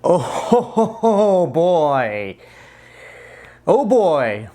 Oh boy. Oh boy.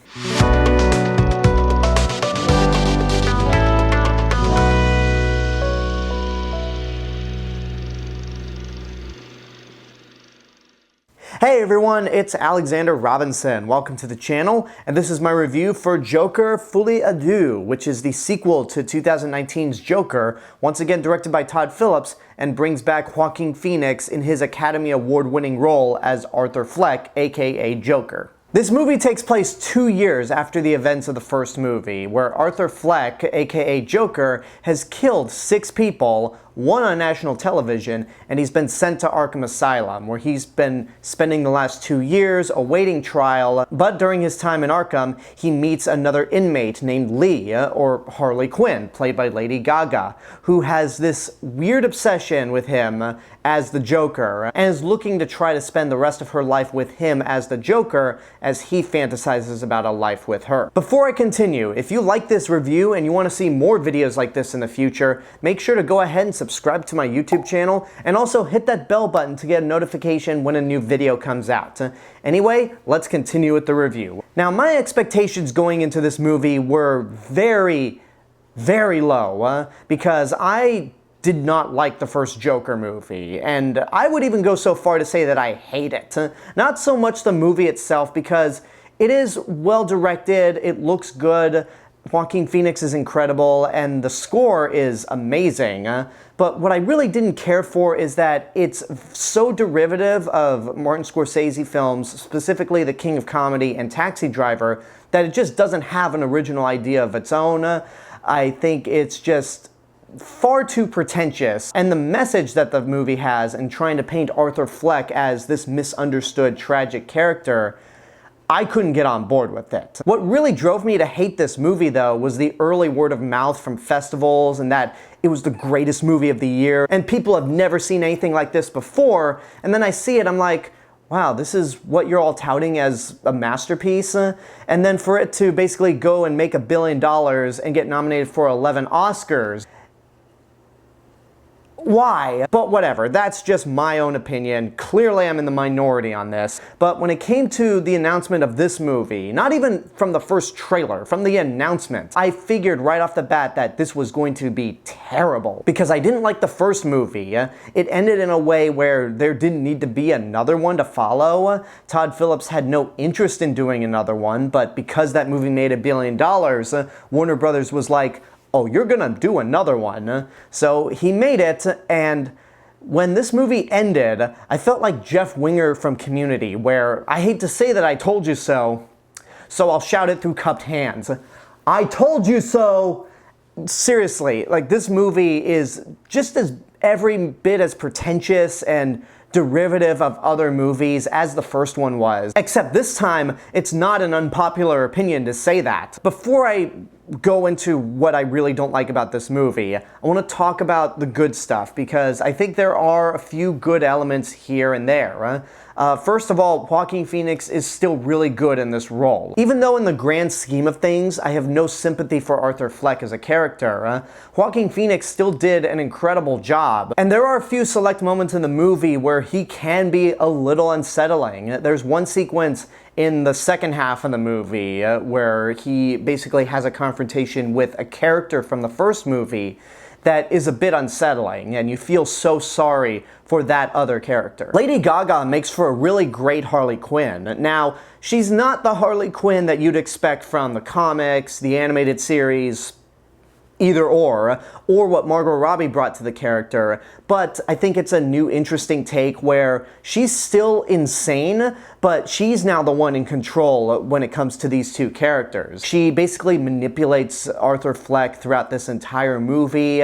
Hey everyone, it's Alexander Robinson. Welcome to the channel, and this is my review for Joker FOLIE À DEUX, which is the sequel to 2019's Joker, once again directed by Todd Phillips, and brings back Joaquin Phoenix in his Academy Award-winning role as Arthur Fleck, aka Joker. This movie takes place 2 years after the events of the first movie, where Arthur Fleck, aka Joker, has killed 6 people, one on national television, and he's been sent to Arkham Asylum, where he's been spending the last 2 years awaiting trial. But during his time in Arkham, he meets another inmate named Lee, or Harley Quinn, played by Lady Gaga, who has this weird obsession with him as the Joker, and is looking to try to spend the rest of her life with him as the Joker, as he fantasizes about a life with her. Before I continue, if you like this review and you want to see more videos like this in the future, make sure to go ahead and subscribe to my YouTube channel, and also hit that bell button to get a notification when a new video comes out. Anyway, let's continue with the review. Now, my expectations going into this movie were very, very low, because I did not like the first Joker movie, and I would even go so far to say that I hate it. Not so much the movie itself, because it is well directed, it looks good, Joaquin Phoenix is incredible, and the score is amazing. But what I really didn't care for is that it's so derivative of Martin Scorsese films, specifically The King of Comedy and Taxi Driver, that it just doesn't have an original idea of its own. I think it's just far too pretentious, and the message that the movie has in trying to paint Arthur Fleck as this misunderstood tragic character, I couldn't get on board with it. What really drove me to hate this movie, though, was the early word of mouth from festivals, and that it was the greatest movie of the year, and people have never seen anything like this before, and then I see it, I'm like, wow, this is what you're all touting as a masterpiece? And then for it to basically go and make $1 billion and get nominated for 11 Oscars, why? But whatever, that's just my own opinion. Clearly I'm in the minority on this. But when it came to the announcement of this movie, not even from the first trailer, from the announcement, I figured right off the bat that this was going to be terrible. Because I didn't like the first movie. It ended in a way where there didn't need to be another one to follow. Todd Phillips had no interest in doing another one, but because that movie made $1 billion, Warner Brothers was like, oh, you're gonna do another one. So he made it, and when this movie ended, I felt like Jeff Winger from Community, where I hate to say that I told you so, so I'll shout it through cupped hands. I told you so! Seriously, like, this movie is just as every bit as pretentious and derivative of other movies as the first one was. Except this time, it's not an unpopular opinion to say that. Before I go into what I really don't like about this movie, I want to talk about the good stuff, because I think there are a few good elements here and there. First of all, Joaquin Phoenix is still really good in this role. Even though in the grand scheme of things, I have no sympathy for Arthur Fleck as a character, Joaquin Phoenix still did an incredible job. And there are a few select moments in the movie where he can be a little unsettling. There's one sequence in the second half of the movie where he basically has a confrontation with a character from the first movie that is a bit unsettling, and you feel so sorry for that other character. Lady Gaga makes for a really great Harley Quinn. Now, she's not the Harley Quinn that you'd expect from the comics, the animated series, either or what Margot Robbie brought to the character, but I think it's a new interesting take where she's still insane, but she's now the one in control when it comes to these two characters. She basically manipulates Arthur Fleck throughout this entire movie,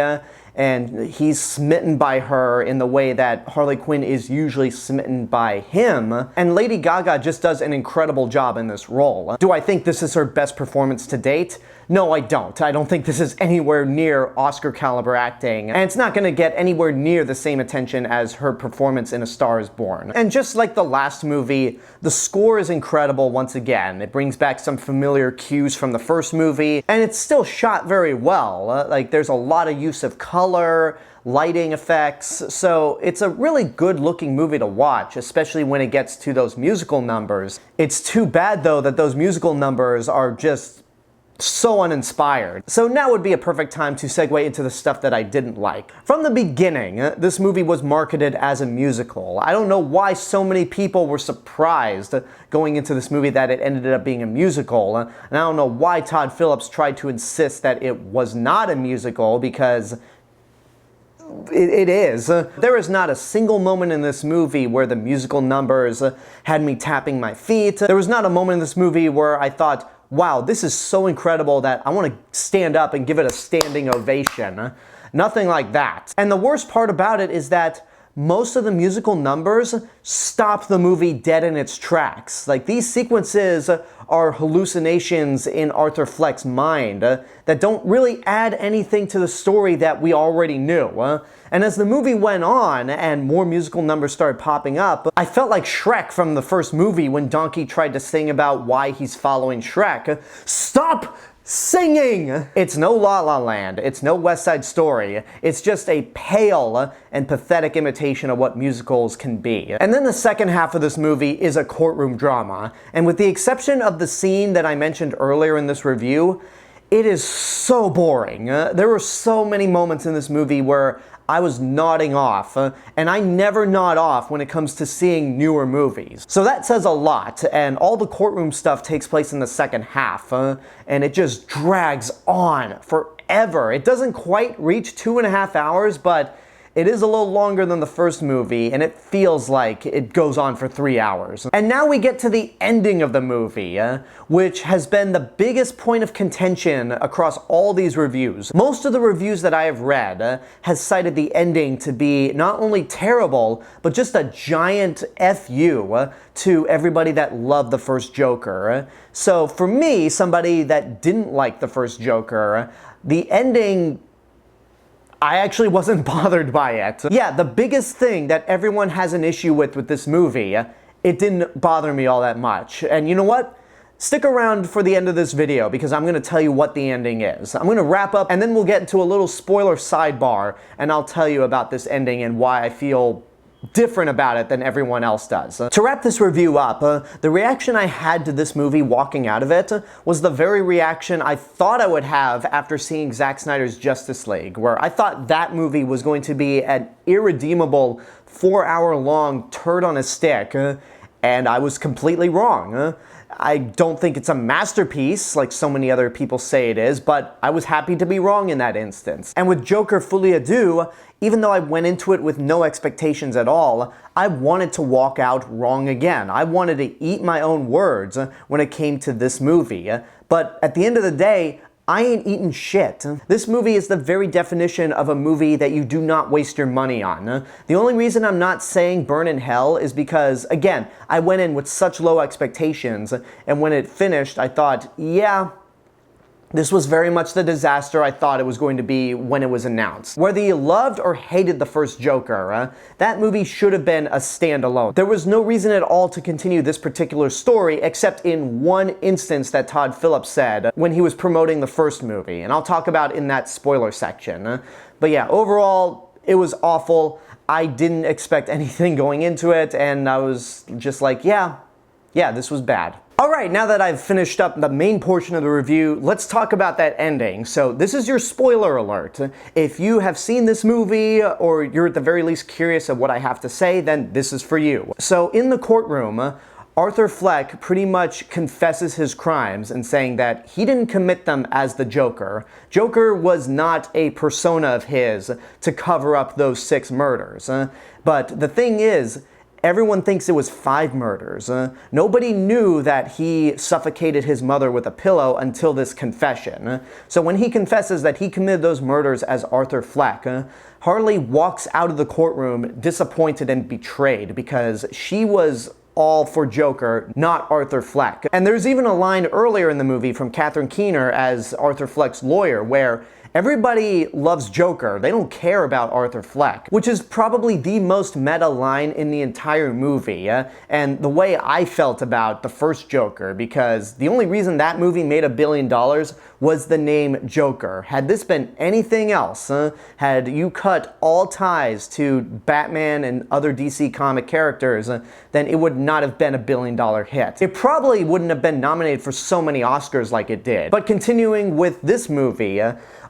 and he's smitten by her in the way that Harley Quinn is usually smitten by him, and Lady Gaga just does an incredible job in this role. Do I think this is her best performance to date? No, I don't. I don't think this is anywhere near Oscar caliber acting, and it's not gonna get anywhere near the same attention as her performance in A Star is Born. And just like the last movie, the score is incredible once again. It brings back some familiar cues from the first movie, and it's still shot very well. Like, there's a lot of use of color color, lighting effects, so it's a really good looking movie to watch, especially when it gets to those musical numbers. It's too bad though that those musical numbers are just so uninspired. So now would be a perfect time to segue into the stuff that I didn't like. From the beginning, this movie was marketed as a musical. I don't know why so many people were surprised going into this movie that it ended up being a musical, and I don't know why Todd Phillips tried to insist that it was not a musical, because it is. There is not a single moment in this movie where the musical numbers had me tapping my feet. There was not a moment in this movie where I thought, wow, this is so incredible that I want to stand up and give it a standing ovation. Nothing like that. And the worst part about it is that most of the musical numbers stop the movie dead in its tracks. Like, these sequences are hallucinations in Arthur Fleck's mind that don't really add anything to the story that we already knew. And as the movie went on and more musical numbers started popping up, I felt like Shrek from the first movie when Donkey tried to sing about why he's following Shrek. Stop singing! It's no La La Land, it's no West Side Story, it's just a pale and pathetic imitation of what musicals can be. And then the second half of this movie is a courtroom drama, and with the exception of the scene that I mentioned earlier in this review, it is so boring. There were so many moments in this movie where I was nodding off, and I never nod off when it comes to seeing newer movies. So that says a lot, and all the courtroom stuff takes place in the second half, and it just drags on forever. It doesn't quite reach 2.5 hours, but it is a little longer than the first movie, and it feels like it goes on for 3 hours. And now we get to the ending of the movie, which has been the biggest point of contention across all these reviews. Most of the reviews that I have read has cited the ending to be not only terrible, but just a giant FU to everybody that loved the first Joker. So for me, somebody that didn't like the first Joker, the ending, I actually wasn't bothered by it. Yeah, the biggest thing that everyone has an issue with this movie, it didn't bother me all that much. And you know what? Stick around for the end of this video, because I'm going to tell you what the ending is. I'm going to wrap up, and then we'll get into a little spoiler sidebar, and I'll tell you about this ending and why I feel different about it than everyone else does. To wrap this review up, the reaction I had to this movie walking out of it was the very reaction I thought I would have after seeing Zack Snyder's Justice League, where I thought that movie was going to be an irredeemable 4-hour-long turd on a stick, and I was completely wrong. I don't think it's a masterpiece like so many other people say it is, but I was happy to be wrong in that instance. And with Joker Folie à Deux, even though I went into it with no expectations at all, I wanted to walk out wrong again. I wanted to eat my own words when it came to this movie. But at the end of the day, I ain't eating shit. This movie is the very definition of a movie that you do not waste your money on. The only reason I'm not saying burn in hell is because, again, I went in with such low expectations, and when it finished, I thought, yeah, this was very much the disaster I thought it was going to be when it was announced. Whether you loved or hated the first Joker, that movie should have been a standalone. There was no reason at all to continue this particular story except in one instance that Todd Phillips said when he was promoting the first movie, and I'll talk about in that spoiler section. But yeah, overall, it was awful. I didn't expect anything going into it, and I was just like, yeah, this was bad. Alright, now that I've finished up the main portion of the review, let's talk about that ending. So this is your spoiler alert. If you have seen this movie, or you're at the very least curious of what I have to say, then this is for you. So in the courtroom, Arthur Fleck pretty much confesses his crimes and saying that he didn't commit them as the Joker. Joker was not a persona of his to cover up those 6 murders. But the thing is, everyone thinks it was 5 murders. Nobody knew that he suffocated his mother with a pillow until this confession. So when he confesses that he committed those murders as Arthur Fleck, Harley walks out of the courtroom disappointed and betrayed because she was all for Joker, not Arthur Fleck. And there's even a line earlier in the movie from Catherine Keener as Arthur Fleck's lawyer where Everybody loves Joker. They don't care about Arthur Fleck, which is probably the most meta line in the entire movie, and the way I felt about the first Joker, because the only reason that movie made $1 billion was the name Joker. Had this been anything else, had you cut all ties to Batman and other DC comic characters, then it would not have been $1 billion hit. It probably wouldn't have been nominated for so many Oscars like it did. But continuing with this movie,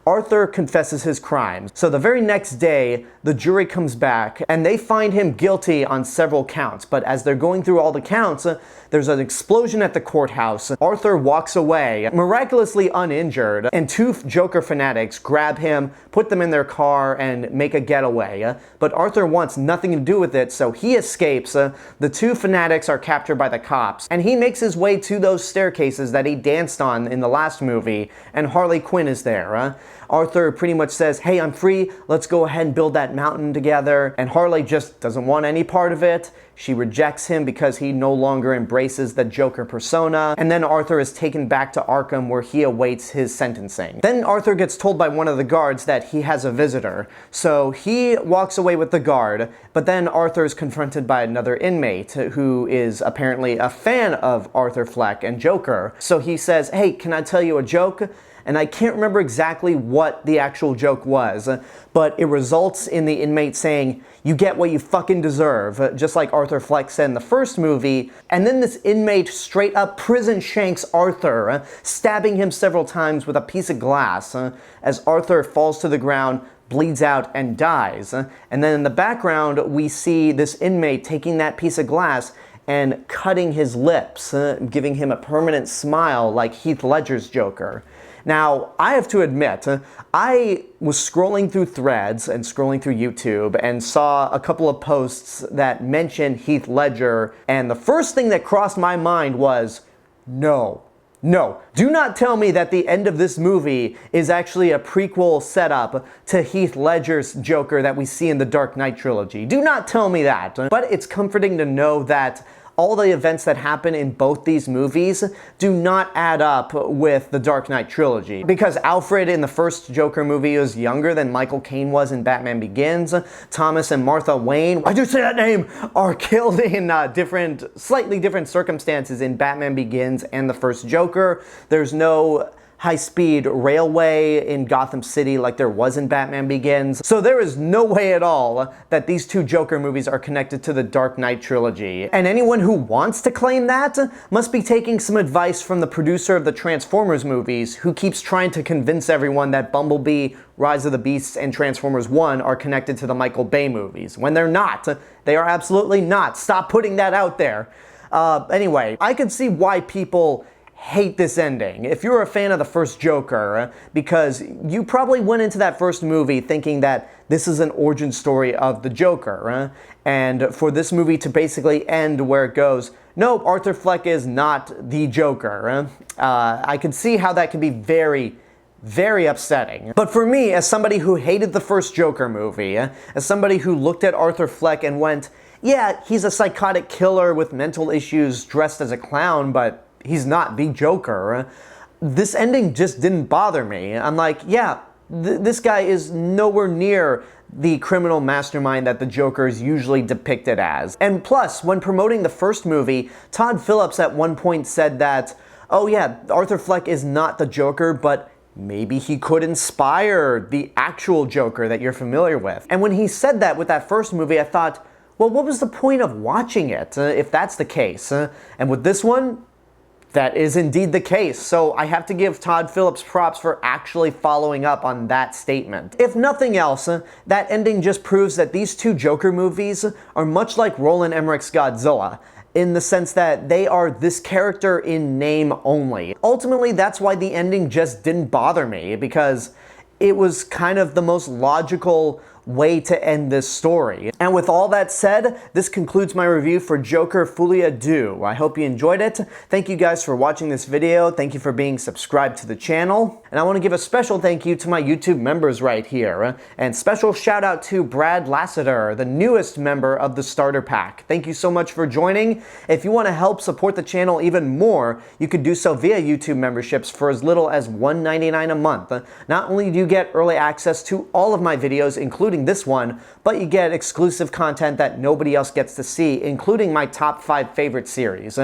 Arthur confesses his crimes. So the very next day, the jury comes back and they find him guilty on several counts. But as they're going through all the counts, there's an explosion at the courthouse. Arthur walks away, miraculously uninjured, and two Joker fanatics grab him, put them in their car, and make a getaway. But Arthur wants nothing to do with it, so he escapes. The two fanatics are captured by the cops, and he makes his way to those staircases that he danced on in the last movie, and Harley Quinn is there. Arthur pretty much says, hey, I'm free, let's go ahead and build that mountain together. And Harley just doesn't want any part of it. She rejects him because he no longer embraces the Joker persona. And then Arthur is taken back to Arkham where he awaits his sentencing. Then Arthur gets told by one of the guards that he has a visitor. So he walks away with the guard, but then Arthur is confronted by another inmate who is apparently a fan of Arthur Fleck and Joker. So he says, hey, can I tell you a joke? And I can't remember exactly what the actual joke was, but it results in the inmate saying, you get what you fucking deserve, just like Arthur Fleck said in the first movie. And then this inmate straight up prison shanks Arthur, stabbing him several times with a piece of glass, as Arthur falls to the ground, bleeds out, and dies. And then in the background, we see this inmate taking that piece of glass and cutting his lips, giving him a permanent smile like Heath Ledger's Joker. Now, I have to admit, I was scrolling through threads and scrolling through YouTube and saw a couple of posts that mentioned Heath Ledger, and the first thing that crossed my mind was, no, do not tell me that the end of this movie is actually a prequel setup to Heath Ledger's Joker that we see in the Dark Knight trilogy. Do not tell me that. But it's comforting to know that all the events that happen in both these movies do not add up with the Dark Knight trilogy. Because Alfred in the first Joker movie was younger than Michael Caine was in Batman Begins. Thomas and Martha Wayne, I do say that name, are killed in slightly different circumstances in Batman Begins and the first Joker. There's no high-speed railway in Gotham City like there was in Batman Begins. So there is no way at all that these two Joker movies are connected to the Dark Knight trilogy. And anyone who wants to claim that must be taking some advice from the producer of the Transformers movies, who keeps trying to convince everyone that Bumblebee, Rise of the Beasts, and Transformers 1 are connected to the Michael Bay movies, when they're not. They are absolutely not. Stop putting that out there. Anyway, I can see why people hate this ending. If you're a fan of the first Joker, because you probably went into that first movie thinking that this is an origin story of the Joker, and for this movie to basically end where it goes, no, Arthur Fleck is not the Joker, I can see how that can be very, very upsetting. But for me, as somebody who hated the first Joker movie, as somebody who looked at Arthur Fleck and went, yeah, he's a psychotic killer with mental issues dressed as a clown, but he's not the Joker, this ending just didn't bother me. I'm like, yeah, this guy is nowhere near the criminal mastermind that the Joker is usually depicted as. And plus, when promoting the first movie, Todd Phillips at one point said that, oh yeah, Arthur Fleck is not the Joker, but maybe he could inspire the actual Joker that you're familiar with. And when he said that with that first movie, I thought, well, what was the point of watching it if that's the case? And with this one, that is indeed the case, so I have to give Todd Phillips props for actually following up on that statement. If nothing else, that ending just proves that these two Joker movies are much like Roland Emmerich's Godzilla, in the sense that they are this character in name only. Ultimately, that's why the ending just didn't bother me, because it was kind of the most logical way to end this story. And with all that said, this concludes my review for Joker Folie à Deux. I hope you enjoyed it. Thank you guys for watching this video. Thank you for being subscribed to the channel. And I want to give a special thank you to my YouTube members right here. And special shout out to Brad Lassiter, the newest member of the Starter Pack. Thank you so much for joining. If you want to help support the channel even more, you could do so via YouTube memberships for as little as $1.99 a month. Not only do you get early access to all of my videos, including this one, but you get exclusive content that nobody else gets to see, including my top 5 favorite series.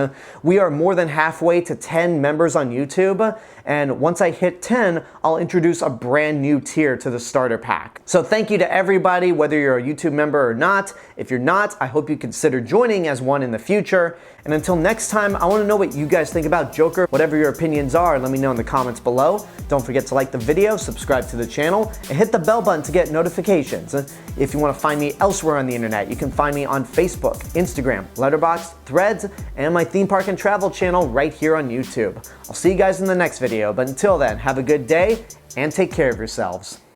We are more than halfway to 10 members on YouTube, and once I hit 10, I'll introduce a brand new tier to the Starter Pack. So thank you to everybody, whether you're a YouTube member or not. If you're not, I hope you consider joining as one in the future. And until next time, I want to know what you guys think about Joker. Whatever your opinions are, let me know in the comments below. Don't forget to like the video, subscribe to the channel, and hit the bell button to get notifications. If you want to find me elsewhere on the internet, you can find me on Facebook, Instagram, Letterboxd, Threads, and my theme park and travel channel right here on YouTube. I'll see you guys in the next video, but until then, have a good day and take care of yourselves.